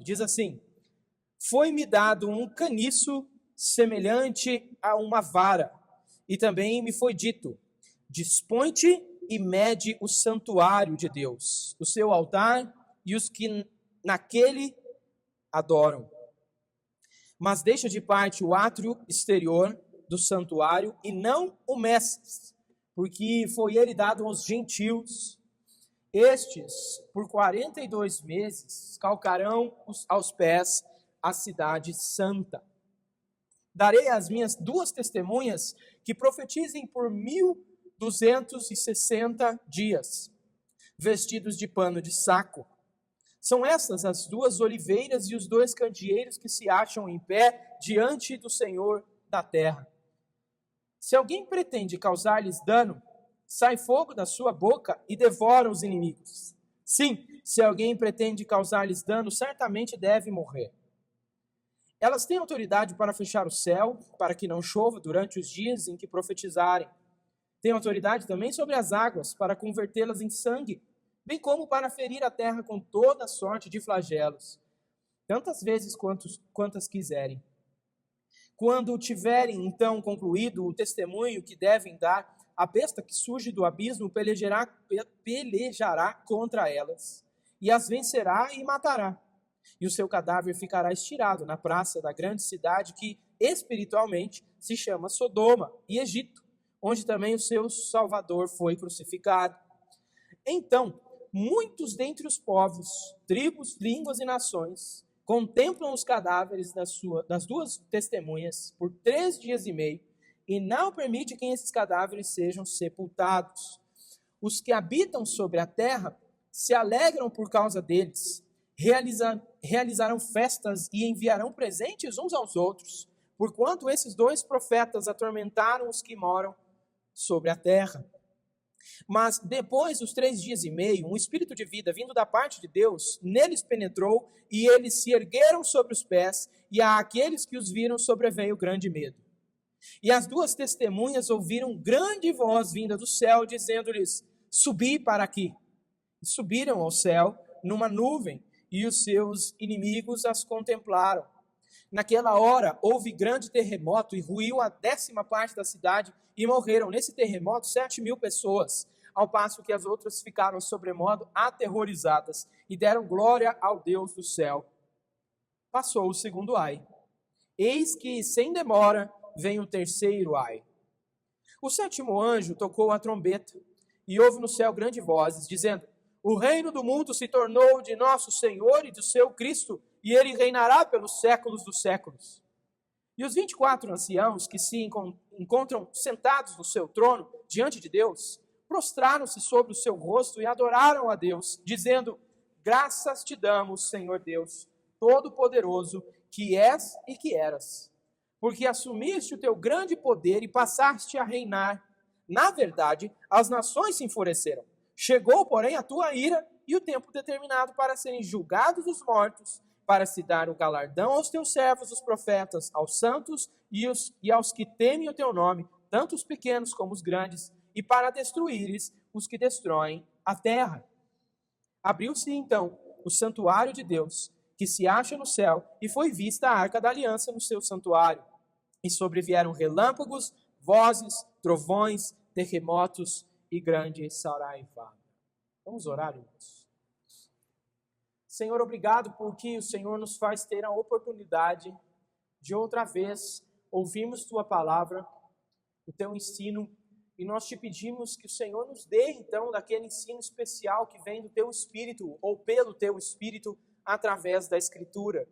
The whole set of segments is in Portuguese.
Diz assim: foi-me dado um caniço semelhante a uma vara, e também me foi dito: dispõe-te e mede o santuário de Deus, o seu altar e os que naquele adoram. Mas deixa de parte o átrio exterior do santuário e não o meças, porque foi ele dado aos gentios. Estes, por 42 meses, calcarão aos pés a cidade santa. Darei às minhas 2 testemunhas que profetizem por 1260 dias, vestidos de pano de saco. São essas as 2 oliveiras e os 2 candeeiros que se acham em pé diante do Senhor da terra. Se alguém pretende causar-lhes dano, sai fogo da sua boca e devora os inimigos. Sim, se alguém pretende causar-lhes dano, certamente deve morrer. Elas têm autoridade para fechar o céu, para que não chova durante os dias em que profetizarem. Têm autoridade também sobre as águas, para convertê-las em sangue, bem como para ferir a terra com toda sorte de flagelos, tantas vezes quantas quiserem. Quando tiverem, então, concluído o testemunho que devem dar, a besta que surge do abismo pelejará contra elas, e as vencerá e matará. E o seu cadáver ficará estirado na praça da grande cidade que, espiritualmente, se chama Sodoma e Egito, onde também o seu Salvador foi crucificado. Então, muitos dentre os povos, tribos, línguas e nações contemplam os cadáveres das 2 testemunhas por 3 dias e meio, e não permite que esses cadáveres sejam sepultados. Os que habitam sobre a terra se alegram por causa deles, realizarão festas e enviarão presentes uns aos outros, porquanto esses 2 profetas atormentaram os que moram sobre a terra. Mas depois dos 3 dias e meio, um espírito de vida vindo da parte de Deus neles penetrou, e eles se ergueram sobre os pés, e àqueles que os viram sobreveio grande medo. E as 2 testemunhas ouviram grande voz vinda do céu, dizendo-lhes: subi para aqui. E subiram ao céu numa nuvem, e os seus inimigos as contemplaram. Naquela hora houve grande terremoto, e ruiu a 10ª parte da cidade, e morreram nesse terremoto 7.000 pessoas, ao passo que as outras ficaram sobremodo aterrorizadas, e deram glória ao Deus do céu. Passou o 2º ai. Eis que, sem demora, vem o 3º ai. O 7º anjo tocou a trombeta, e houve no céu grandes vozes, dizendo: o reino do mundo se tornou de nosso Senhor e do seu Cristo, e ele reinará pelos séculos dos séculos. E os 24 anciãos que se encontram sentados no seu trono, diante de Deus, prostraram-se sobre o seu rosto e adoraram a Deus, dizendo: graças te damos, Senhor Deus, Todo-Poderoso, que és e que eras, porque assumiste o teu grande poder e passaste a reinar. Na verdade, as nações se enfureceram. Chegou, porém, a tua ira e o tempo determinado para serem julgados os mortos, para se dar o galardão aos teus servos, os profetas, aos santos e aos que temem o teu nome, tanto os pequenos como os grandes, e para destruíres os que destroem a terra. Abriu-se então o santuário de Deus, que se acha no céu, e foi vista a arca da aliança no seu santuário. E sobrevieram relâmpagos, vozes, trovões, terremotos e grande saraivada. Vamos orar, irmãos. Senhor, obrigado porque o Senhor nos faz ter a oportunidade de outra vez ouvirmos Tua palavra, o Teu ensino, e nós te pedimos que o Senhor nos dê, então, daquele ensino especial que vem do Teu Espírito, ou pelo Teu Espírito, através da Escritura.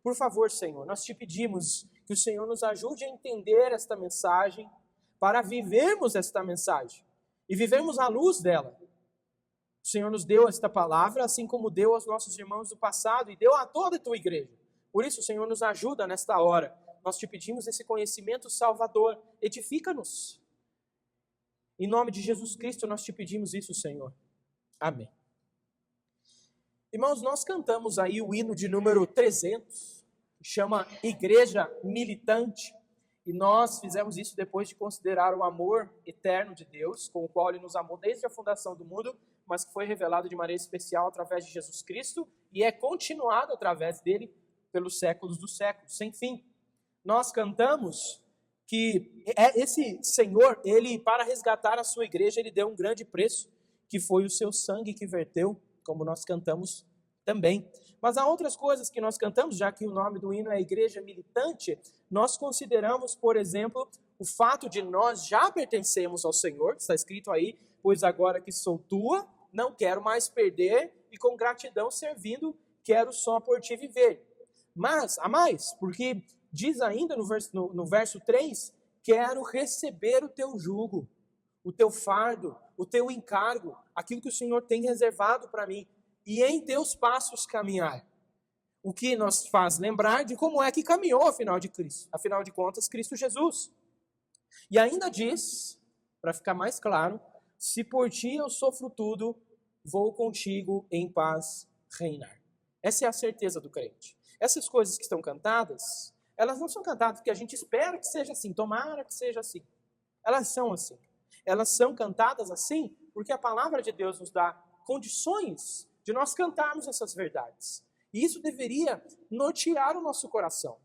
Por favor, Senhor, nós te pedimos que o Senhor nos ajude a entender esta mensagem, para vivermos esta mensagem, e vivermos à luz dela. O Senhor nos deu esta palavra, assim como deu aos nossos irmãos do passado, e deu a toda a Tua igreja. Por isso, o Senhor nos ajuda nesta hora. Nós te pedimos esse conhecimento salvador. Edifica-nos. Em nome de Jesus Cristo, nós te pedimos isso, Senhor. Amém. Irmãos, nós cantamos aí o hino de número 300, que chama Igreja Militante, e nós fizemos isso depois de considerar o amor eterno de Deus, com o qual Ele nos amou desde a fundação do mundo, mas que foi revelado de maneira especial através de Jesus Cristo, e é continuado através dele pelos séculos dos séculos, sem fim. Nós cantamos que esse Senhor, ele, para resgatar a sua igreja, ele deu um grande preço, que foi o seu sangue que verteu, como nós cantamos também. Mas há outras coisas que nós cantamos, já que o nome do hino é Igreja Militante, nós consideramos, por exemplo, o fato de nós já pertencemos ao Senhor, que está escrito aí, pois agora que sou tua, não quero mais perder, e com gratidão servindo, quero só por ti viver. Mas, há mais, porque diz ainda no verso 3, quero receber o teu jugo, o teu fardo, o teu encargo, aquilo que o Senhor tem reservado para mim, e em teus passos caminhar. O que nos faz lembrar de como é que caminhou, afinal de contas, Cristo Jesus. E ainda diz, para ficar mais claro, se por ti eu sofro tudo, vou contigo em paz reinar. Essa é a certeza do crente. Essas coisas que estão cantadas, elas não são cantadas porque a gente espera que seja assim, tomara que seja assim. Elas são assim. Elas são cantadas assim porque a palavra de Deus nos dá condições de nós cantarmos essas verdades. E isso deveria nortear o nosso coração.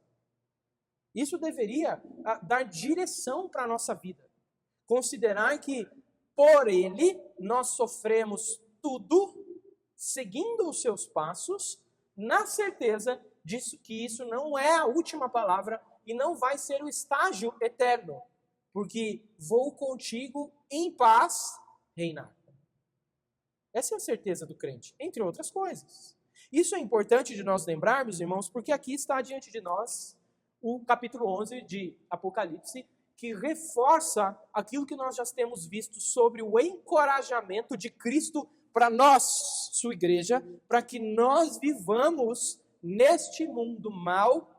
Isso deveria dar direção para a nossa vida. Considerar que por Ele nós sofremos tudo, seguindo os seus passos, na certeza disso que isso não é a última palavra e não vai ser o estágio eterno, porque vou contigo em paz reinar. Essa é a certeza do crente, entre outras coisas. Isso é importante de nós lembrarmos, irmãos, porque aqui está diante de nós o capítulo 11 de Apocalipse, que reforça aquilo que nós já temos visto sobre o encorajamento de Cristo para nós, sua igreja, para que nós vivamos neste mundo mal,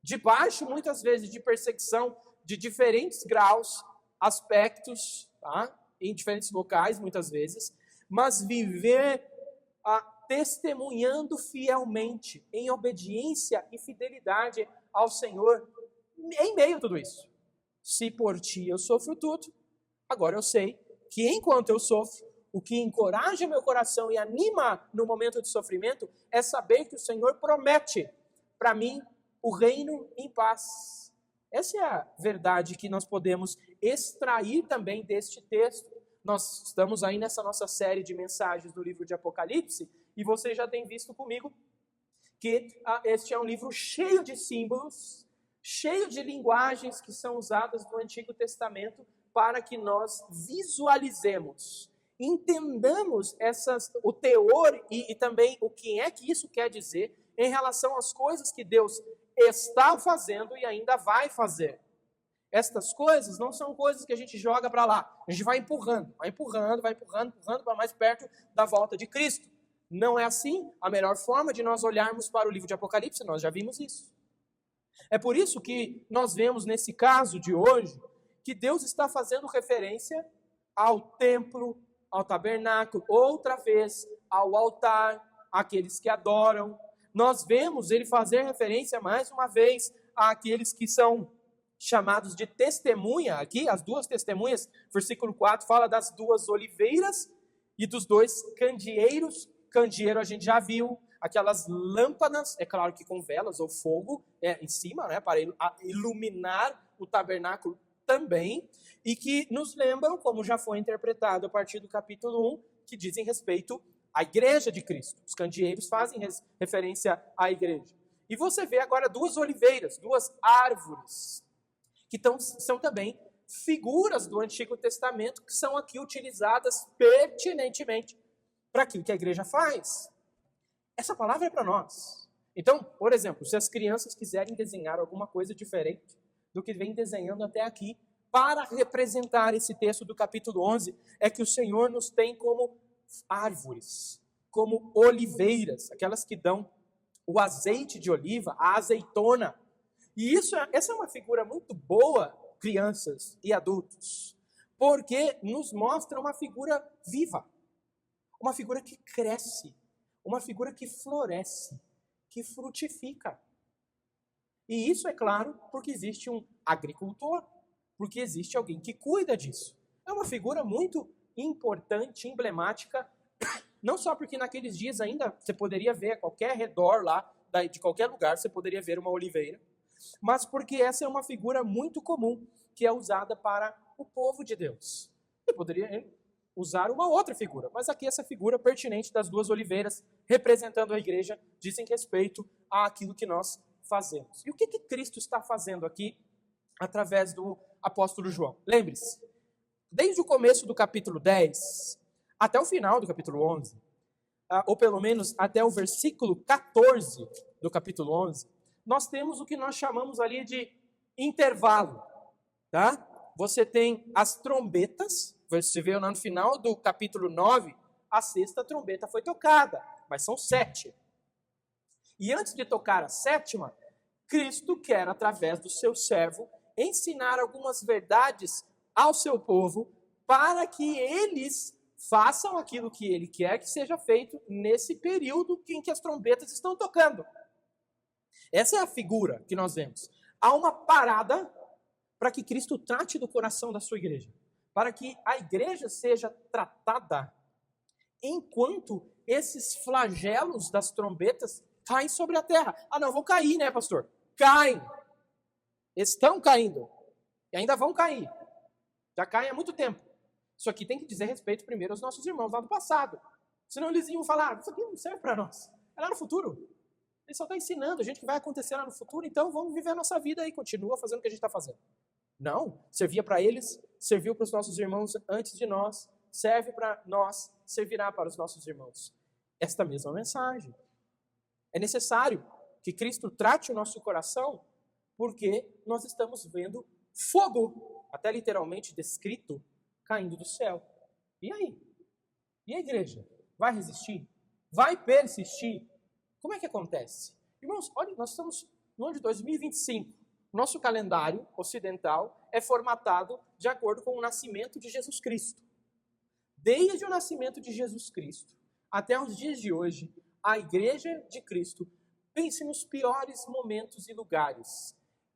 debaixo muitas vezes de perseguição de diferentes graus, aspectos, tá? Em diferentes locais muitas vezes, mas viver testemunhando fielmente, em obediência e fidelidade ao Senhor, em meio a tudo isso. Se por ti eu sofro tudo, agora eu sei que enquanto eu sofro, o que encoraja meu coração e anima no momento de sofrimento é saber que o Senhor promete para mim o reino em paz. Essa é a verdade que nós podemos extrair também deste texto. Nós estamos aí nessa nossa série de mensagens do livro de Apocalipse e você já tem visto comigo que este é um livro cheio de símbolos, cheio de linguagens que são usadas no Antigo Testamento para que nós visualizemos, entendamos o teor e também o que é que isso quer dizer em relação às coisas que Deus está fazendo e ainda vai fazer. Estas coisas não são coisas que a gente joga para lá. A gente vai empurrando para mais perto da volta de Cristo. Não é assim a melhor forma de nós olharmos para o livro de Apocalipse, nós já vimos isso. É por isso que nós vemos nesse caso de hoje, que Deus está fazendo referência ao templo, ao tabernáculo, outra vez ao altar, àqueles que adoram. Nós vemos ele fazer referência mais uma vez àqueles que são chamados de testemunha. Aqui, as duas testemunhas, versículo 4, fala das duas oliveiras e dos dois candeeiros. Candeeiro a gente já viu, aquelas lâmpadas, é claro que com velas ou fogo em cima, né, para iluminar o tabernáculo também, e que nos lembram, como já foi interpretado a partir do capítulo 1, que dizem respeito à igreja de Cristo. Os candeeiros fazem referência à igreja. E você vê agora duas oliveiras, duas árvores, que são também figuras do Antigo Testamento, que são aqui utilizadas pertinentemente para aquilo que a igreja faz. Essa palavra é para nós. Então, por exemplo, se as crianças quiserem desenhar alguma coisa diferente do que vem desenhando até aqui, para representar esse texto do capítulo 11, é que o Senhor nos tem como árvores, como oliveiras, aquelas que dão o azeite de oliva, a azeitona. E essa é uma figura muito boa, crianças e adultos, porque nos mostra uma figura viva, uma figura que cresce, uma figura que floresce, que frutifica. E isso é claro porque existe um agricultor, porque existe alguém que cuida disso. É uma figura muito importante, emblemática Não só porque naqueles dias ainda você poderia ver a qualquer redor lá, de qualquer lugar, você poderia ver uma oliveira, mas porque essa é uma figura muito comum que é usada para o povo de Deus. Você poderia usar uma outra figura, mas aqui essa figura pertinente das duas oliveiras, representando a igreja, dizem respeito àquilo que nós fazemos. E o que Cristo está fazendo aqui através do apóstolo João? Lembre-se, desde o começo do capítulo 10 até o final do capítulo 11, ou pelo menos até o versículo 14 do capítulo 11, nós temos o que nós chamamos ali de intervalo, tá? Você tem as trombetas, você vê lá no final do capítulo 9, a sexta trombeta foi tocada, mas são 7. E antes de tocar a 7ª, Cristo quer, através do seu servo, ensinar algumas verdades ao seu povo para que eles façam aquilo que ele quer que seja feito nesse período em que as trombetas estão tocando. Essa é a figura que nós vemos. Há uma parada para que Cristo trate do coração da sua igreja, para que a igreja seja tratada enquanto esses flagelos das trombetas caem sobre a terra. Ah, não, vão cair, né, pastor? Caem. Estão caindo. E ainda vão cair. Já caem há muito tempo. Isso aqui tem que dizer respeito primeiro aos nossos irmãos lá do passado. Senão eles iam falar, isso aqui não serve para nós. É lá no futuro. Ele só está ensinando a gente que vai acontecer lá no futuro, então vamos viver a nossa vida e continua fazendo o que a gente está fazendo. Não, servia para eles, serviu para os nossos irmãos antes de nós, serve para nós, servirá para os nossos irmãos. Esta mesma mensagem. É necessário que Cristo trate o nosso coração, porque nós estamos vendo fogo, até literalmente descrito, caindo do céu. E aí? E a igreja? Vai resistir? Vai persistir? Como é que acontece? Irmãos, olha, nós estamos no ano de 2025. Nosso calendário ocidental é formatado de acordo com o nascimento de Jesus Cristo. Desde o nascimento de Jesus Cristo até os dias de hoje, a igreja de Cristo, pense nos piores momentos e lugares,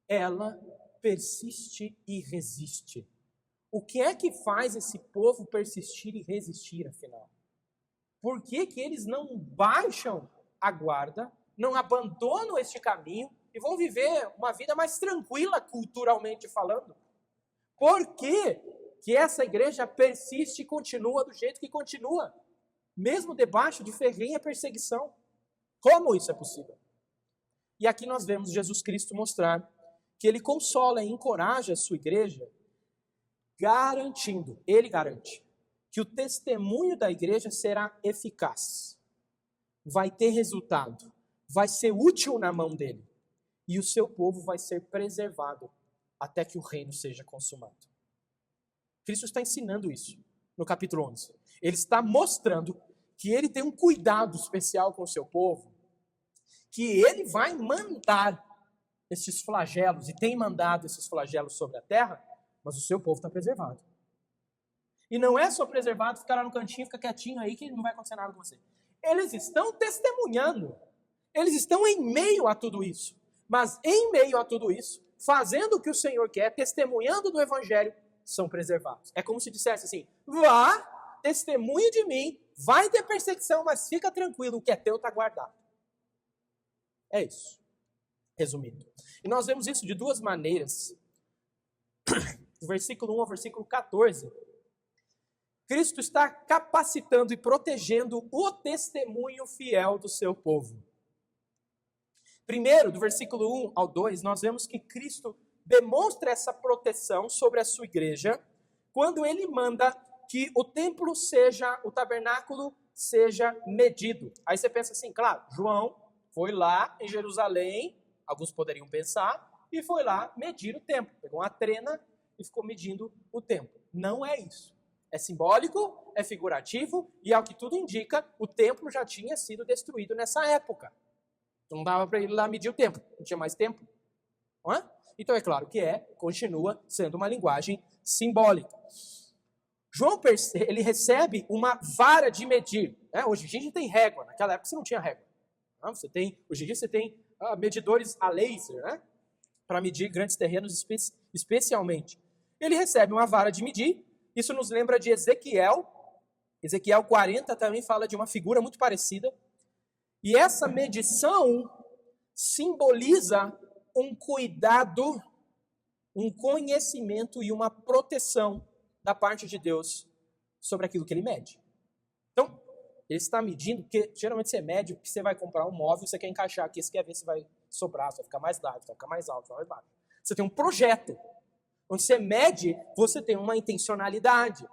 ela persiste e resiste. O que é que faz esse povo persistir e resistir, afinal? Por que que eles não baixam a guarda, não abandonam este caminho e vão viver uma vida mais tranquila, culturalmente falando? Por que que essa igreja persiste e continua do jeito que continua, mesmo debaixo de ferrenha perseguição? Como isso é possível? E aqui nós vemos Jesus Cristo mostrar que ele consola e encoraja a sua igreja, ele garante, que o testemunho da igreja será eficaz, vai ter resultado, vai ser útil na mão dele, e o seu povo vai ser preservado até que o reino seja consumado. Cristo está ensinando isso no capítulo 11. Ele está mostrando que ele tem um cuidado especial com o seu povo, que ele vai mandar esses flagelos, e tem mandado esses flagelos sobre a terra, mas o seu povo está preservado. E não é só preservado, ficar lá no cantinho, ficar quietinho aí, que não vai acontecer nada com você. Eles estão testemunhando, eles estão em meio a tudo isso, mas em meio a tudo isso, fazendo o que o Senhor quer, testemunhando do Evangelho, são preservados. É como se dissesse assim, vá, testemunhe de mim, vai ter perseguição, mas fica tranquilo, o que é teu está guardado. É isso, resumindo. E nós vemos isso de duas maneiras. Do versículo 1 ao versículo 14, Cristo está capacitando e protegendo o testemunho fiel do seu povo. Primeiro, do versículo 1 ao 2, nós vemos que Cristo demonstra essa proteção sobre a sua igreja quando ele manda que o templo o tabernáculo seja medido. Aí você pensa assim, claro, João foi lá em Jerusalém, alguns poderiam pensar, e foi lá medir o templo. Pegou uma trena e ficou medindo o templo. Não é isso. É simbólico, é figurativo, e ao que tudo indica, o templo já tinha sido destruído nessa época. Não dava para ele lá medir o templo, não tinha mais tempo. Não é? Então é claro que continua sendo uma linguagem simbólica. João, ele recebe uma vara de medir. Hoje em dia a gente tem régua, naquela época você não tinha régua. Hoje em dia você tem medidores a laser, né? Para medir grandes terrenos especialmente. Ele recebe uma vara de medir. Isso nos lembra de Ezequiel, Ezequiel 40 também fala de uma figura muito parecida. E essa medição simboliza um cuidado, um conhecimento e uma proteção da parte de Deus sobre aquilo que ele mede. Então, ele está medindo, porque geralmente você mede, porque você vai comprar um móvel, você quer encaixar aqui, você quer ver se vai sobrar, se vai ficar mais largo, se vai ficar mais alto, se vai ficar mais baixo. Você tem um projeto. Onde você mede, você tem uma intencionalidade.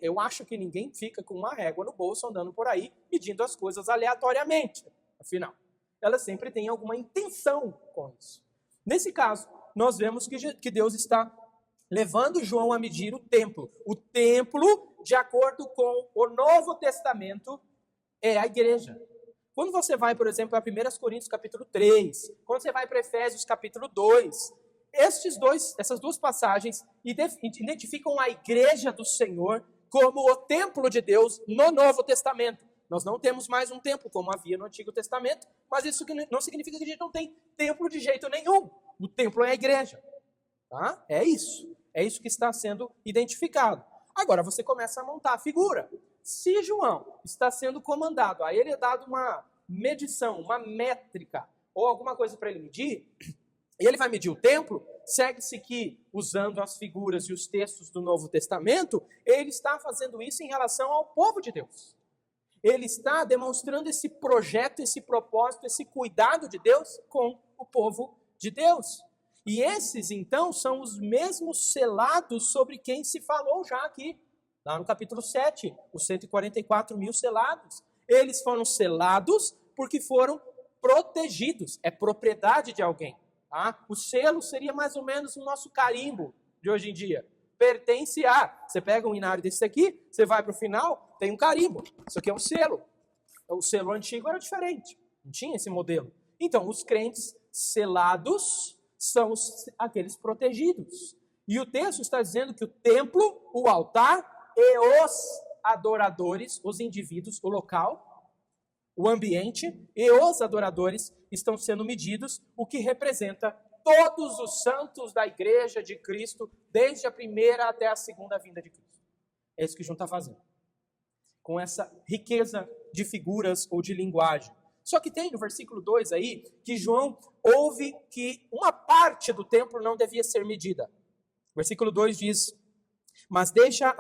Eu acho que ninguém fica com uma régua no bolso andando por aí medindo as coisas aleatoriamente. Afinal, ela sempre tem alguma intenção com isso. Nesse caso, nós vemos que Deus está levando João a medir o templo. O templo, de acordo com o Novo Testamento, é a igreja. Quando você vai, por exemplo, a 1 Coríntios capítulo 3, quando você vai para Efésios capítulo 2, essas duas passagens identificam a igreja do Senhor como o templo de Deus no Novo Testamento. Nós não temos mais um templo como havia no Antigo Testamento, mas isso não significa que a gente não tem templo de jeito nenhum. O templo é a igreja. Tá? É isso que está sendo identificado. Agora você começa a montar a figura. Se João está sendo comandado, a ele é dado uma medição, uma métrica, ou alguma coisa para ele medir, e ele vai medir o templo, segue-se que, usando as figuras e os textos do Novo Testamento, ele está fazendo isso em relação ao povo de Deus. Ele está demonstrando esse projeto, esse propósito, esse cuidado de Deus com o povo de Deus. E esses, então, são os mesmos selados sobre quem se falou já aqui, lá no capítulo 7, os 144 mil selados. Eles foram selados porque foram protegidos, é propriedade de alguém. Tá? O selo seria mais ou menos o nosso carimbo de hoje em dia. Pertence a. Você pega um inário desse aqui, você vai para o final, tem um carimbo. Isso aqui é um selo. O selo antigo era diferente. Não tinha esse modelo. Então, os crentes selados são aqueles protegidos. E o texto está dizendo que o templo, o altar e os adoradores, os indivíduos, o local, o ambiente e os adoradores estão sendo medidos, o que representa todos os santos da igreja de Cristo, desde a primeira até a segunda vinda de Cristo. É isso que João está fazendo. Com essa riqueza de figuras ou de linguagem. Só que tem no versículo 2 aí, que João ouve que uma parte do templo não devia ser medida. O versículo 2 diz, mas deixa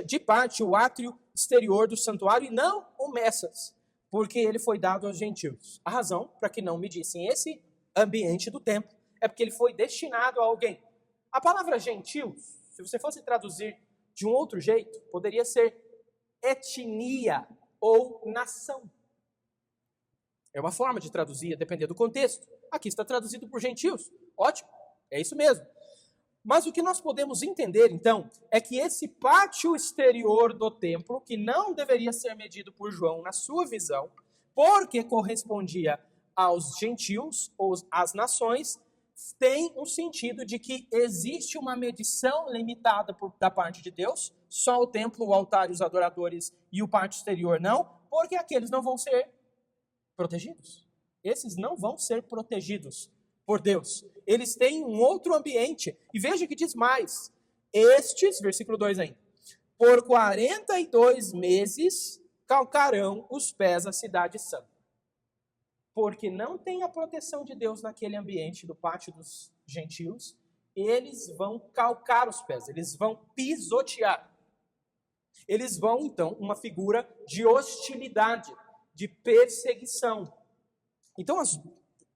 de parte o átrio exterior do santuário e não o Messas, porque ele foi dado aos gentios. A razão para que não medissem esse ambiente do templo é porque ele foi destinado a alguém. A palavra gentios, se você fosse traduzir de um outro jeito, poderia ser etnia ou nação. É uma forma de traduzir, dependendo do contexto. Aqui está traduzido por gentios. Ótimo, é isso mesmo. Mas o que nós podemos entender, então, é que esse pátio exterior do templo, que não deveria ser medido por João na sua visão, porque correspondia aos gentios ou às nações, tem um sentido de que existe uma medição limitada da parte de Deus, só o templo, o altar, os adoradores e o pátio exterior não, porque aqueles não vão ser protegidos. Esses não vão ser protegidos por Deus. Eles têm um outro ambiente. E veja que diz mais. Estes, versículo 2 ainda, por 42 meses calcarão os pés à cidade santa. Porque não tem a proteção de Deus naquele ambiente do pátio dos gentios, eles vão calcar os pés, eles vão pisotear. Eles vão, então, uma figura de hostilidade, de perseguição. Então,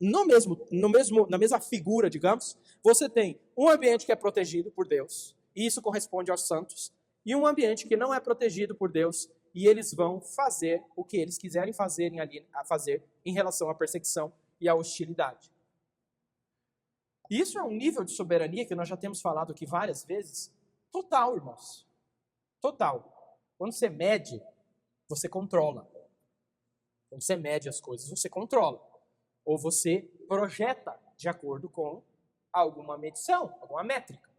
na mesma figura, digamos, você tem um ambiente que é protegido por Deus, e isso corresponde aos santos, e um ambiente que não é protegido por Deus, e eles vão fazer o que eles quiserem fazer em relação à perseguição e à hostilidade. Isso é um nível de soberania que nós já temos falado aqui várias vezes, total, irmãos. Total. Quando você mede, você controla. Quando você mede as coisas, você controla. Ou você projeta de acordo com alguma medição, alguma métrica.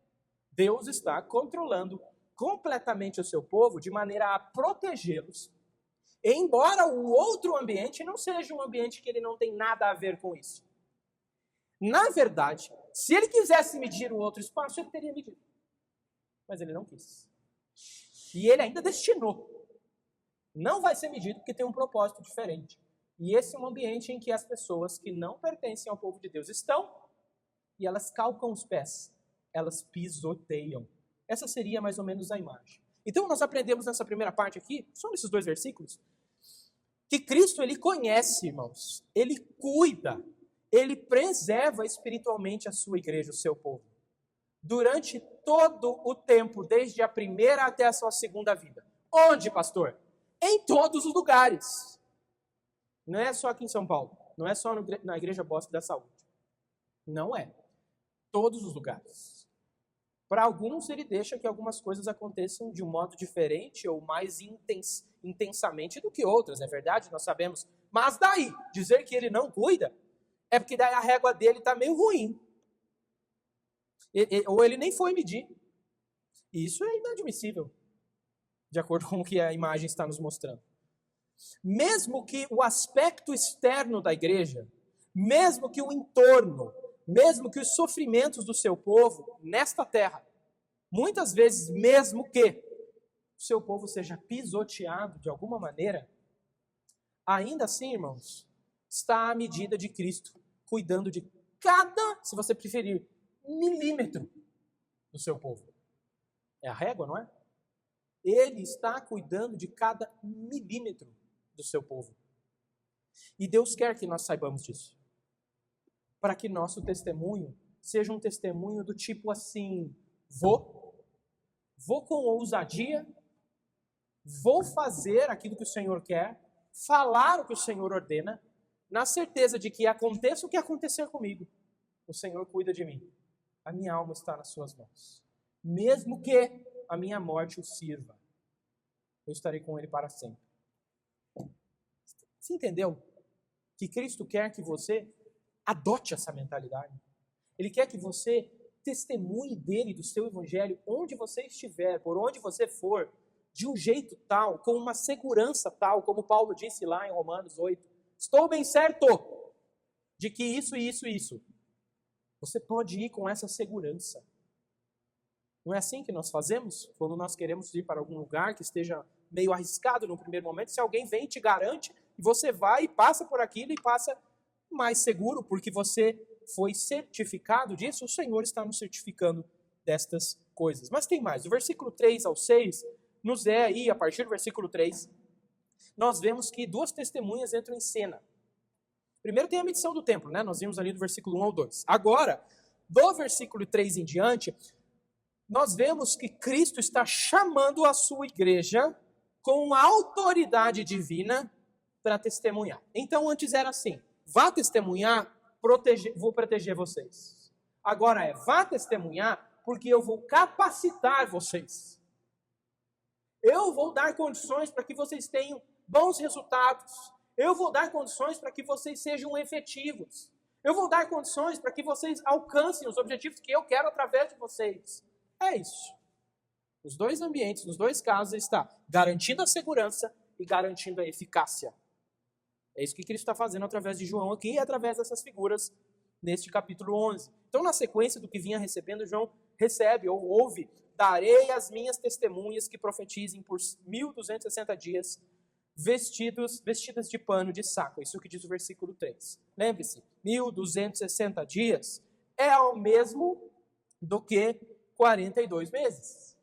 Deus está controlando completamente o seu povo de maneira a protegê-los, embora o outro ambiente não seja um ambiente que ele não tem nada a ver com isso. Na verdade, se ele quisesse medir o outro espaço, ele teria medido. Mas ele não quis. E ele ainda destinou. Não vai ser medido porque tem um propósito diferente. E esse é um ambiente em que as pessoas que não pertencem ao povo de Deus estão e elas calcam os pés, elas pisoteiam. Essa seria mais ou menos a imagem. Então nós aprendemos nessa primeira parte aqui, só nesses 2 versículos, que Cristo ele conhece, irmãos, ele cuida, ele preserva espiritualmente a sua igreja, o seu povo. Durante todo o tempo, desde a primeira até a sua segunda vida. Onde, pastor? Em todos os lugares. Não é só aqui em São Paulo. Não é só na Igreja Bosque da Saúde. Não é. Todos os lugares. Para alguns, ele deixa que algumas coisas aconteçam de um modo diferente ou mais intensamente do que outras. É verdade, nós sabemos. Mas daí, dizer que ele não cuida, é porque daí a régua dele está meio ruim. Ou ele nem foi medir. E isso é inadmissível, de acordo com o que a imagem está nos mostrando. Mesmo que o aspecto externo da igreja, mesmo que o entorno, mesmo que os sofrimentos do seu povo nesta terra, muitas vezes mesmo que o seu povo seja pisoteado de alguma maneira, ainda assim, irmãos, está à medida de Cristo, cuidando de cada, se você preferir, milímetro do seu povo. É a régua, não é? Ele está cuidando de cada milímetro do seu povo. E Deus quer que nós saibamos disso. Para que nosso testemunho seja um testemunho do tipo assim, vou com ousadia, vou fazer aquilo que o Senhor quer, falar o que o Senhor ordena, na certeza de que aconteça o que acontecer comigo, o Senhor cuida de mim. A minha alma está nas suas mãos. Mesmo que a minha morte o sirva, eu estarei com ele para sempre. Você entendeu? Que Cristo quer que você adote essa mentalidade. Ele quer que você testemunhe dele, do seu evangelho, onde você estiver, por onde você for, de um jeito tal, com uma segurança tal, como Paulo disse lá em Romanos 8. Estou bem certo de que isso e isso e isso. Você pode ir com essa segurança. Não é assim que nós fazemos? Quando nós queremos ir para algum lugar que esteja meio arriscado no primeiro momento, se alguém vem e te garante, e você vai e passa por aquilo e passa mais seguro, porque você foi certificado disso, o Senhor está nos certificando destas coisas. Mas tem mais, do versículo 3 ao 6, nos é aí, a partir do versículo 3, nós vemos que 2 testemunhas entram em cena. Primeiro tem a medição do templo, né? Nós vimos ali do versículo 1 ao 2. Agora, do versículo 3 em diante, nós vemos que Cristo está chamando a sua igreja com autoridade divina para testemunhar. Então, antes era assim, vá testemunhar, vou proteger vocês. Agora vá testemunhar, porque eu vou capacitar vocês. Eu vou dar condições para que vocês tenham bons resultados. Eu vou dar condições para que vocês sejam efetivos. Eu vou dar condições para que vocês alcancem os objetivos que eu quero através de vocês. É isso. Nos 2 ambientes, nos 2 casos, ele está garantindo a segurança e garantindo a eficácia. É isso que Cristo está fazendo através de João aqui e através dessas figuras neste capítulo 11. Então, na sequência do que vinha recebendo, João recebe ou ouve: darei as minhas testemunhas que profetizem por 1260 dias, vestidas de pano de saco. Isso que diz o versículo 3. Lembre-se, 1260 dias é o mesmo do que 42 meses.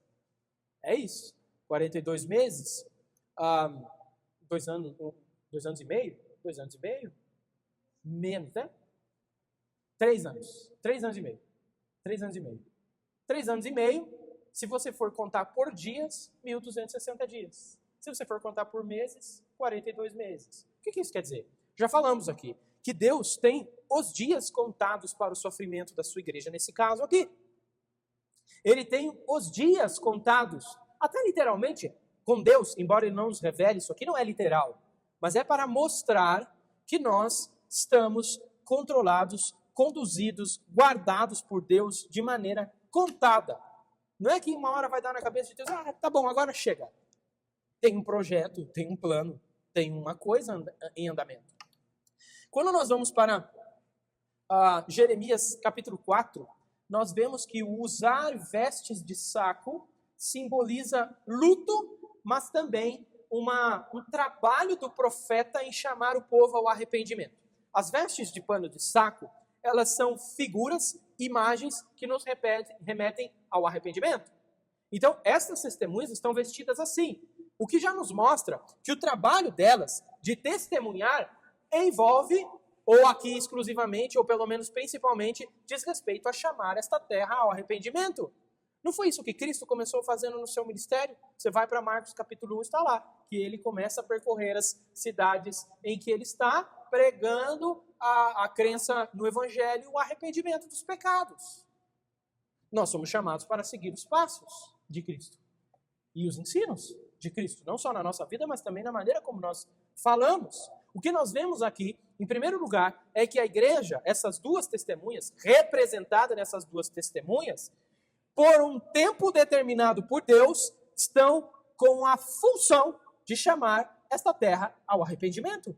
É isso. 42 meses, 2 anos, 2 anos e meio? 2 anos e meio? Menos, né? 3 anos. 3 anos e meio. 3 anos e meio. 3 anos e meio, se você for contar por dias, 1260 dias. Se você for contar por meses, 42 meses. O que isso quer dizer? Já falamos aqui que Deus tem os dias contados para o sofrimento da sua igreja, nesse caso aqui. Ele tem os dias contados, até literalmente, com Deus, embora ele não nos revele, isso aqui não é literal, mas é para mostrar que nós estamos controlados, conduzidos, guardados por Deus de maneira contada. Não é que uma hora vai dar na cabeça de Deus, tá bom, agora chega. Tem um projeto, tem um plano, tem uma coisa em andamento. Quando nós vamos para Jeremias capítulo 4, nós vemos que o usar vestes de saco simboliza luto, mas também um trabalho do profeta em chamar o povo ao arrependimento. As vestes de pano de saco, elas são figuras, imagens que nos remetem ao arrependimento. Então, essas testemunhas estão vestidas assim, o que já nos mostra que o trabalho delas de testemunhar envolve, ou aqui exclusivamente, ou pelo menos principalmente, diz respeito a chamar esta terra ao arrependimento. Não foi isso que Cristo começou fazendo no seu ministério? Você vai para Marcos capítulo 1, está lá, que ele começa a percorrer as cidades em que ele está pregando a crença no Evangelho e o arrependimento dos pecados. Nós somos chamados para seguir os passos de Cristo e os ensinos de Cristo, não só na nossa vida, mas também na maneira como nós falamos. O que nós vemos aqui, em primeiro lugar, é que a igreja, essas duas testemunhas, representadas nessas duas testemunhas, por um tempo determinado por Deus, estão com a função de chamar esta terra ao arrependimento.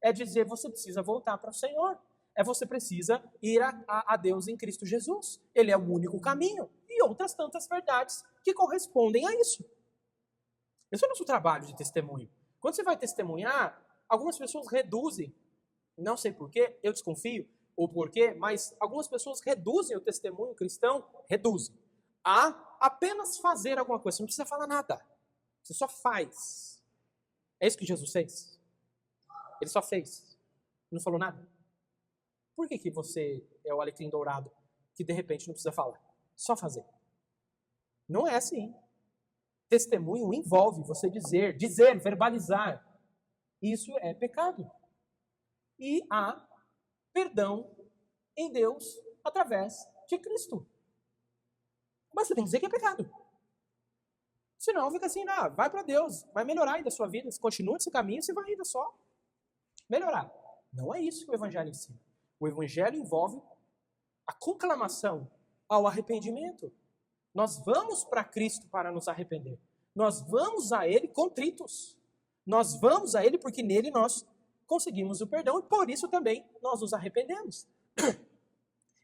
É dizer, você precisa voltar para o Senhor. Você precisa ir a Deus em Cristo Jesus. Ele é o único caminho. E outras tantas verdades que correspondem a isso. Esse é o nosso trabalho de testemunho. Quando você vai testemunhar, algumas pessoas reduzem, não sei porquê, eu desconfio o porquê, mas algumas pessoas reduzem o testemunho cristão, a apenas fazer alguma coisa. Você não precisa falar nada. Você só faz. É isso que Jesus fez. Ele só fez. Não falou nada. Por que você é o alecrim dourado que de repente não precisa falar? Só fazer. Não é assim. Testemunho envolve você dizer, verbalizar. Isso é pecado. E há perdão em Deus através de Cristo. Mas você tem que dizer que é pecado. Senão fica assim, vai para Deus, vai melhorar ainda a sua vida. Você continua nesse caminho, você vai ainda só melhorar. Não é isso que o Evangelho ensina. O Evangelho envolve a conclamação ao arrependimento. Nós vamos para Cristo para nos arrepender. Nós vamos a Ele contritos. Nós vamos a Ele porque nele nós conseguimos o perdão e por isso também nós nos arrependemos.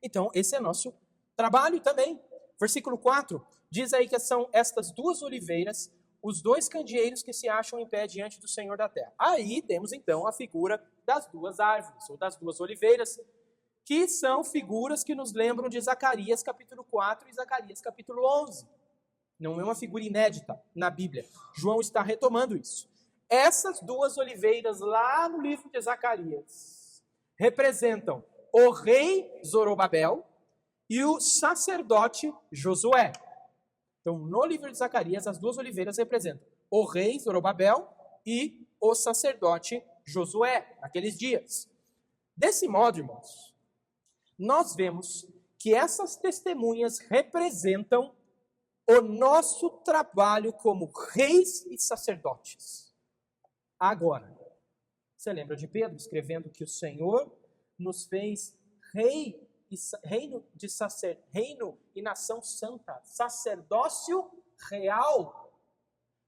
Então, esse é nosso trabalho também. Versículo 4 diz aí que são estas duas oliveiras, os dois candeeiros que se acham em pé diante do Senhor da terra. Aí temos então a figura das duas árvores, ou das duas oliveiras, que são figuras que nos lembram de Zacarias capítulo 4 e Zacarias capítulo 11. Não é uma figura inédita na Bíblia. João está retomando isso. Essas duas oliveiras lá no livro de Zacarias representam o rei Zorobabel e o sacerdote Josué. Então, no livro de Zacarias, as duas oliveiras representam o rei Zorobabel e o sacerdote Josué, naqueles dias. Desse modo, irmãos, nós vemos que essas testemunhas representam o nosso trabalho como reis e sacerdotes. Agora, você lembra de Pedro escrevendo que o Senhor nos fez reino e nação santa, sacerdócio real.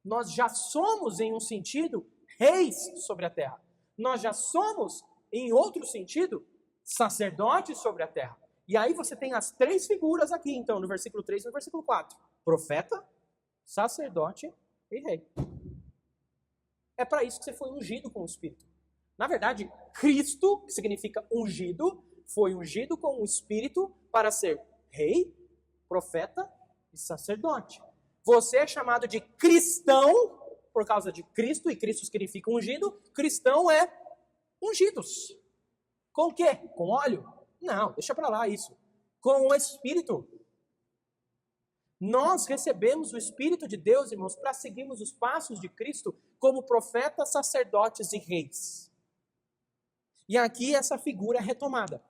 Nós já somos, em um sentido, reis sobre a terra. Nós já somos, em outro sentido, sacerdotes sobre a terra. E aí você tem as três figuras aqui, então, no versículo 3 e no versículo 4. Profeta, sacerdote e rei. É para isso que você foi ungido com o Espírito. Na verdade, Cristo, que significa ungido, foi ungido com o Espírito para ser rei, profeta e sacerdote. Você é chamado de cristão por causa de Cristo, e Cristo significa ungido. Cristão é ungidos. Com o quê? Com óleo? Não, deixa para lá isso. Com o Espírito. Nós recebemos o Espírito de Deus, irmãos, para seguirmos os passos de Cristo como profetas, sacerdotes e reis. E aqui essa figura é retomada.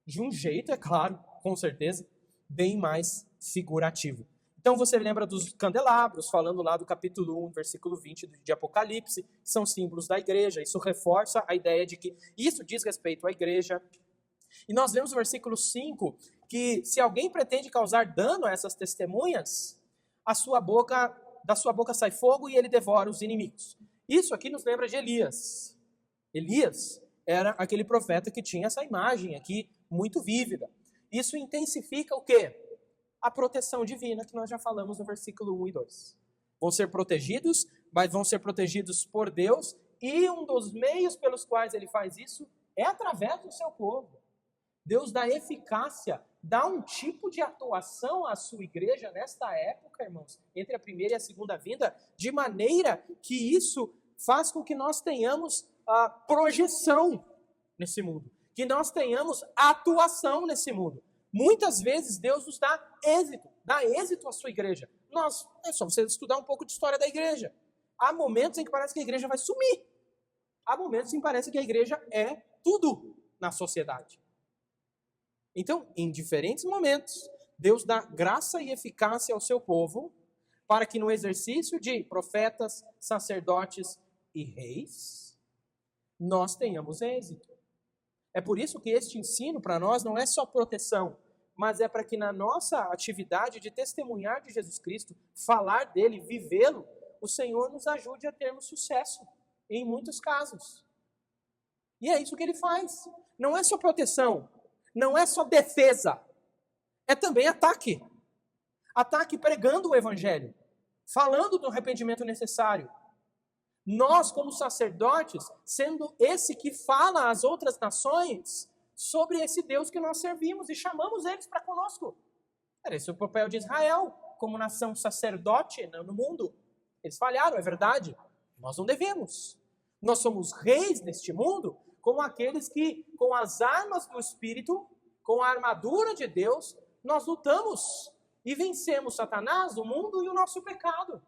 De um jeito, é claro, com certeza, bem mais figurativo. Então você lembra dos candelabros, falando lá do capítulo 1, versículo 20 de Apocalipse, que são símbolos da igreja. Isso reforça a ideia de que isso diz respeito à igreja. E nós vemos no versículo 5 que se alguém pretende causar dano a essas testemunhas, da sua boca sai fogo e ele devora os inimigos. Isso aqui nos lembra de Elias. Elias era aquele profeta que tinha essa imagem aqui muito vívida. Isso intensifica o quê? a proteção divina, que nós já falamos no versículo 1 e 2. Vão ser protegidos, mas vão ser protegidos por Deus, e um dos meios pelos quais ele faz isso é através do seu povo. Deus dá eficácia, dá um tipo de atuação à sua igreja nesta época, irmãos, entre a primeira e a segunda vinda, de maneira que isso faz com que nós tenhamos a projeção nesse mundo, que nós tenhamos atuação nesse mundo. Muitas vezes Deus nos dá êxito à sua igreja. É só você estudar um pouco de história da igreja. Há momentos em que parece que a igreja vai sumir. Há momentos em que parece que a igreja é tudo na sociedade. Então, em diferentes momentos, Deus dá graça e eficácia ao seu povo para que no exercício de profetas, sacerdotes e reis, nós tenhamos êxito. É por isso que este ensino para nós não é só proteção, mas é para que na nossa atividade de testemunhar de Jesus Cristo, falar dele, vivê-lo, o Senhor nos ajude a termos sucesso em muitos casos. E é isso que ele faz. Não é só proteção, não é só defesa, é também ataque. Ataque pregando o evangelho, falando do arrependimento necessário. Nós, como sacerdotes, sendo esse que fala às outras nações sobre esse Deus que nós servimos e chamamos eles para conosco. Era esse o papel de Israel, como nação sacerdote no mundo. Eles falharam, é verdade. Nós não devemos. Nós somos reis neste mundo, como aqueles que, com as armas do Espírito, com a armadura de Deus, nós lutamos e vencemos Satanás, o mundo e o nosso pecado.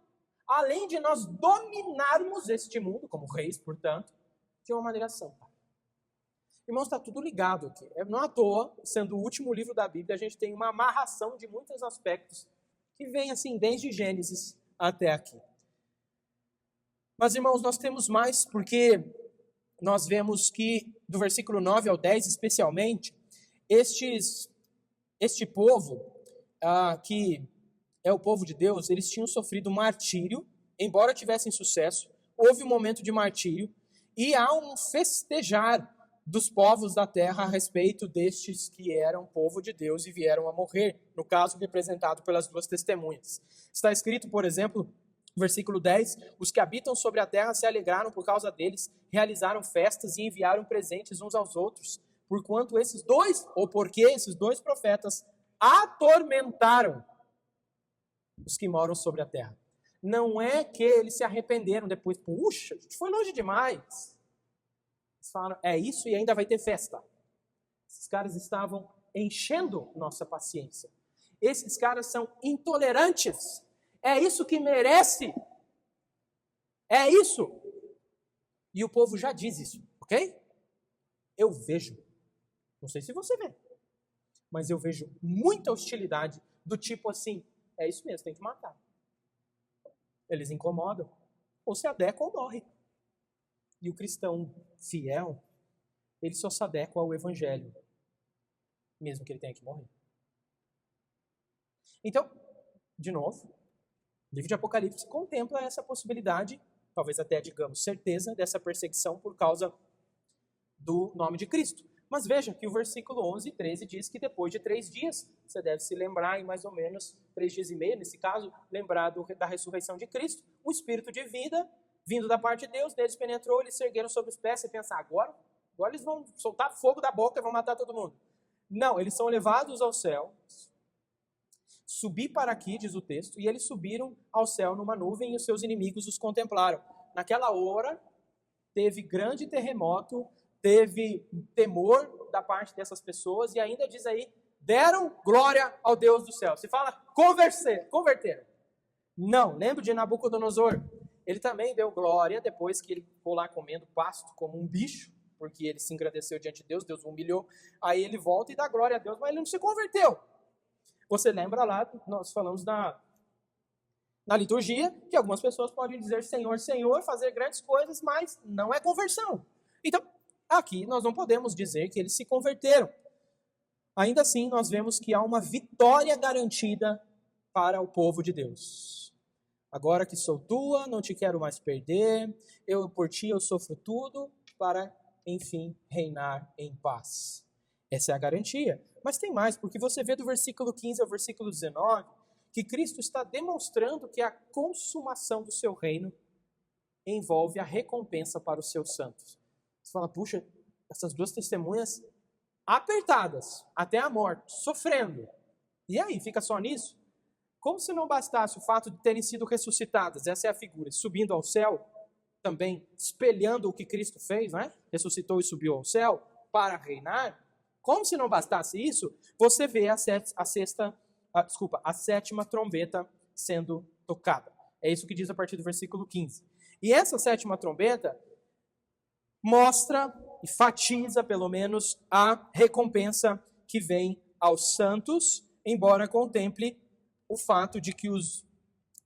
Além de nós dominarmos este mundo, como reis, portanto, de uma maneira santa. Irmãos, está tudo ligado aqui. Não à toa, sendo o último livro da Bíblia, a gente tem uma amarração de muitos aspectos que vem assim desde Gênesis até aqui. Mas, irmãos, nós temos mais, porque nós vemos que, do versículo 9 ao 10, especialmente, este povo, que é o povo de Deus, eles tinham sofrido martírio, embora tivessem sucesso, houve um momento de martírio, e há um festejar dos povos da terra a respeito destes que eram povo de Deus e vieram a morrer, no caso representado pelas duas testemunhas. Está escrito, por exemplo, versículo 10, os que habitam sobre a terra se alegraram por causa deles, realizaram festas e enviaram presentes uns aos outros, porque esses dois profetas atormentaram os que moram sobre a terra. Não é que eles se arrependeram depois, puxa, a gente foi longe demais. Eles falaram, é isso e ainda vai ter festa. Esses caras estavam enchendo nossa paciência. Esses caras são intolerantes. É isso que merece. É isso. E o povo já diz isso, ok? Eu vejo, não sei se você vê, mas eu vejo muita hostilidade do tipo assim, é isso mesmo, tem que matar. Eles incomodam, ou se adequa ou morre. E o cristão fiel, ele só se adequa ao evangelho, mesmo que ele tenha que morrer. Então, de novo, o livro de Apocalipse contempla essa possibilidade, talvez até, digamos, certeza dessa perseguição por causa do nome de Cristo. Mas veja que o versículo 11 e 13 diz que depois de 3 dias, você deve se lembrar em mais ou menos 3 dias e meio, nesse caso, lembrar da ressurreição de Cristo, o Espírito de vida, vindo da parte de Deus, neles penetrou, eles se ergueram sobre os pés, você pensa, agora eles vão soltar fogo da boca e vão matar todo mundo. Não, eles são levados ao céu, subir para aqui, diz o texto, e eles subiram ao céu numa nuvem e os seus inimigos os contemplaram. Naquela hora, teve grande terremoto, teve temor da parte dessas pessoas, e ainda diz aí, deram glória ao Deus do céu. Se fala, converteram. Não, lembra de Nabucodonosor? Ele também deu glória, depois que ele ficou lá comendo pasto como um bicho, porque ele se engrandeceu diante de Deus, Deus o humilhou, aí ele volta e dá glória a Deus, mas ele não se converteu. Você lembra lá, nós falamos na liturgia, que algumas pessoas podem dizer Senhor, Senhor, fazer grandes coisas, mas não é conversão. Então, aqui nós não podemos dizer que eles se converteram. Ainda assim, nós vemos que há uma vitória garantida para o povo de Deus. Agora que sou tua, não te quero mais perder, por ti eu sofro tudo, para, enfim, reinar em paz. Essa é a garantia. Mas tem mais, porque você vê do versículo 15 ao versículo 19, que Cristo está demonstrando que a consumação do seu reino envolve a recompensa para os seus santos. Você fala, puxa, essas duas testemunhas apertadas até a morte, sofrendo. E aí, fica só nisso? Como se não bastasse o fato de terem sido ressuscitadas, essa é a figura, subindo ao céu, também espelhando o que Cristo fez, né? Ressuscitou e subiu ao céu para reinar. Como se não bastasse isso, você vê a sétima trombeta sendo tocada. É isso que diz a partir do versículo 15. E essa sétima trombeta mostra, enfatiza pelo menos, a recompensa que vem aos santos, embora contemple o fato de que os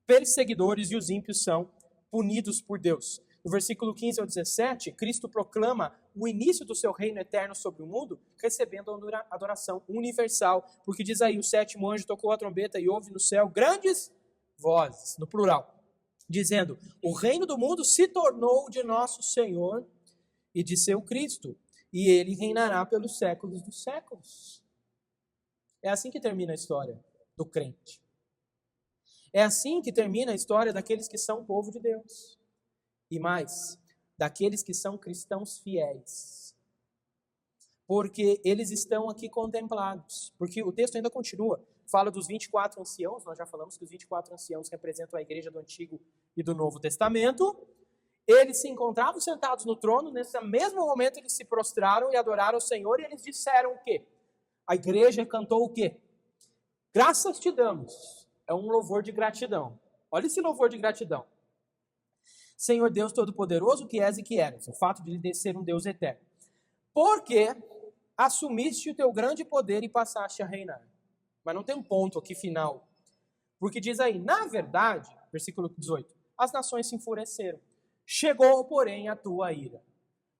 perseguidores e os ímpios são punidos por Deus. No versículo 15 ao 17, Cristo proclama o início do seu reino eterno sobre o mundo, recebendo a adoração universal, porque diz aí, o sétimo anjo tocou a trombeta e houve no céu grandes vozes, no plural, dizendo, o reino do mundo se tornou de nosso Senhor e de seu Cristo, e ele reinará pelos séculos dos séculos. É assim que termina a história do crente. É assim que termina a história daqueles que são o povo de Deus. E mais, daqueles que são cristãos fiéis. Porque eles estão aqui contemplados. Porque o texto ainda continua. Fala dos 24 anciãos, nós já falamos que os 24 anciãos representam a igreja do Antigo e do Novo Testamento. Eles se encontravam sentados no trono, nesse mesmo momento eles se prostraram e adoraram o Senhor, e eles disseram o quê? A igreja cantou o quê? Graças te damos. É um louvor de gratidão. Olha esse louvor de gratidão. Senhor Deus Todo-Poderoso, que és e que eras, o fato de ele ser um Deus eterno. Porque assumiste o teu grande poder e passaste a reinar. Mas não tem um ponto aqui final. Porque diz aí, na verdade, versículo 18, as nações se enfureceram. Chegou, porém, a tua ira.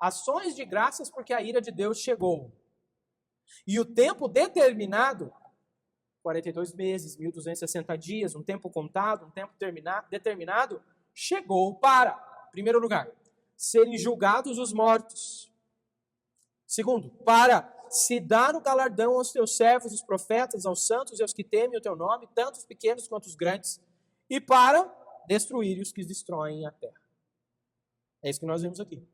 Ações de graças porque a ira de Deus chegou. E o tempo determinado, 42 meses, 1260 dias, um tempo contado, um tempo determinado, chegou para, em primeiro lugar, serem julgados os mortos. Segundo, para se dar o galardão aos teus servos, os profetas, aos santos e aos que temem o teu nome, tanto os pequenos quanto os grandes, e para destruir os que destroem a terra. É isso que nós vemos aqui.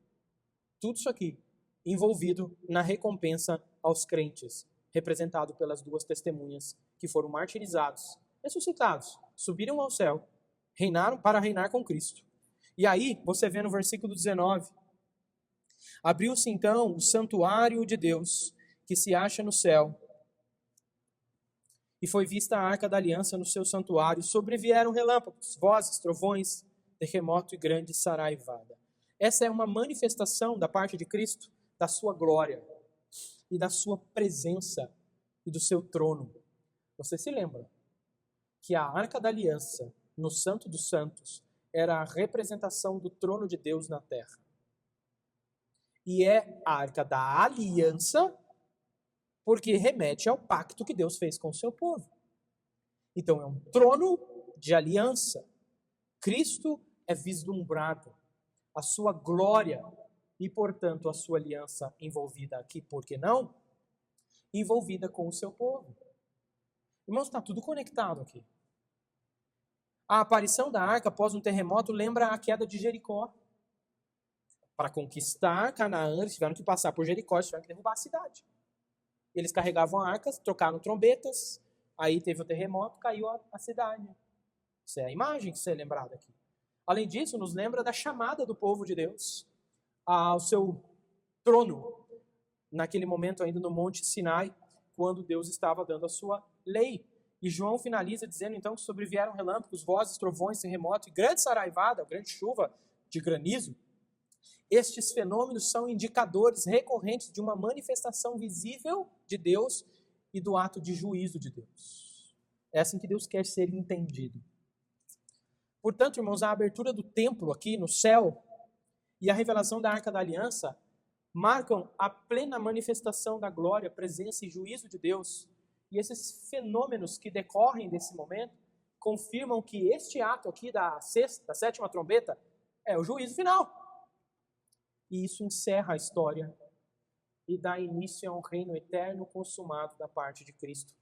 Tudo isso aqui envolvido na recompensa aos crentes, representado pelas duas testemunhas que foram martirizados, ressuscitados, subiram ao céu, reinaram para reinar com Cristo. E aí, você vê no versículo 19, abriu-se então o santuário de Deus, que se acha no céu, e foi vista a arca da aliança no seu santuário, sobrevieram relâmpagos, vozes, trovões, terremoto e grande saraivada. Essa é uma manifestação da parte de Cristo, da sua glória, e da sua presença, e do seu trono. Você se lembra que a arca da aliança, no Santo dos Santos, era a representação do trono de Deus na terra. E é a arca da aliança, porque remete ao pacto que Deus fez com o seu povo. Então é um trono de aliança. Cristo é vislumbrado, a sua glória e, portanto, a sua aliança envolvida aqui, por que não? Envolvida com o seu povo. Irmãos, está tudo conectado aqui. A aparição da arca após um terremoto lembra a queda de Jericó. Para conquistar Canaã, eles tiveram que passar por Jericó, eles tiveram que derrubar a cidade. Eles carregavam arcas, trocaram trombetas, aí teve o terremoto, caiu a cidade. Isso é a imagem que você é lembrado aqui. Além disso, nos lembra da chamada do povo de Deus ao seu trono, naquele momento ainda no Monte Sinai, quando Deus estava dando a sua lei. E João finaliza dizendo então que sobrevieram relâmpagos, vozes, trovões, terremoto e grande saraivada, grande chuva de granizo. Estes fenômenos são indicadores recorrentes de uma manifestação visível de Deus e do ato de juízo de Deus. É assim que Deus quer ser entendido. Portanto, irmãos, a abertura do templo aqui no céu e a revelação da Arca da Aliança marcam a plena manifestação da glória, presença e juízo de Deus. E esses fenômenos que decorrem desse momento confirmam que este ato aqui da sétima trombeta é o juízo final. E isso encerra a história e dá início a um reino eterno consumado da parte de Cristo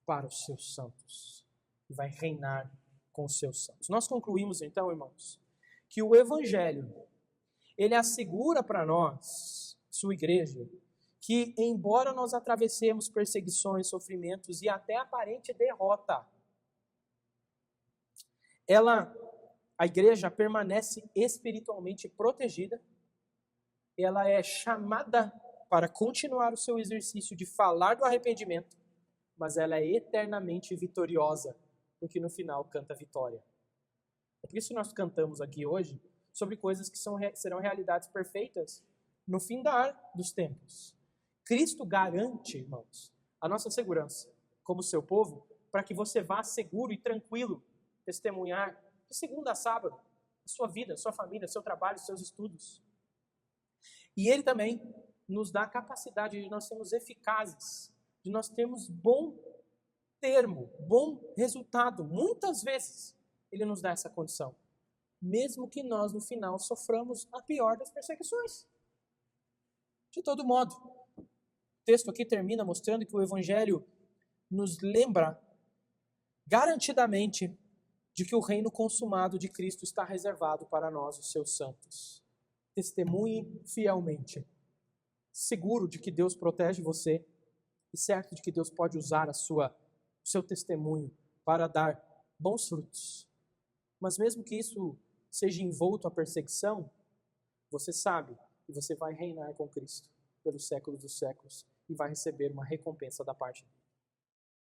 para os seus santos. E vai reinar com os seus santos. Nós concluímos então, irmãos, que o Evangelho, ele assegura para nós, sua igreja, que embora nós atravessemos perseguições, sofrimentos e até aparente derrota, a igreja permanece espiritualmente protegida, ela é chamada para continuar o seu exercício de falar do arrependimento, mas ela é eternamente vitoriosa, porque no final canta vitória. É por isso que nós cantamos aqui hoje sobre coisas que serão realidades perfeitas no findar dos tempos. Cristo garante, irmãos, a nossa segurança como seu povo, para que você vá seguro e tranquilo testemunhar de segunda a sábado a sua vida, a sua família, seu trabalho, seus estudos. E Ele também nos dá a capacidade de nós sermos eficazes, de nós termos bom termo, bom resultado. Muitas vezes Ele nos dá essa condição, mesmo que nós no final soframos a pior das perseguições. De todo modo, o texto aqui termina mostrando que o Evangelho nos lembra garantidamente de que o reino consumado de Cristo está reservado para nós, os seus santos. Testemunhe fielmente, seguro de que Deus protege você e certo de que Deus pode usar o seu testemunho para dar bons frutos. Mas mesmo que isso seja envolto à perseguição, você sabe que você vai reinar com Cristo pelos séculos dos séculos e vai receber uma recompensa da parte dele.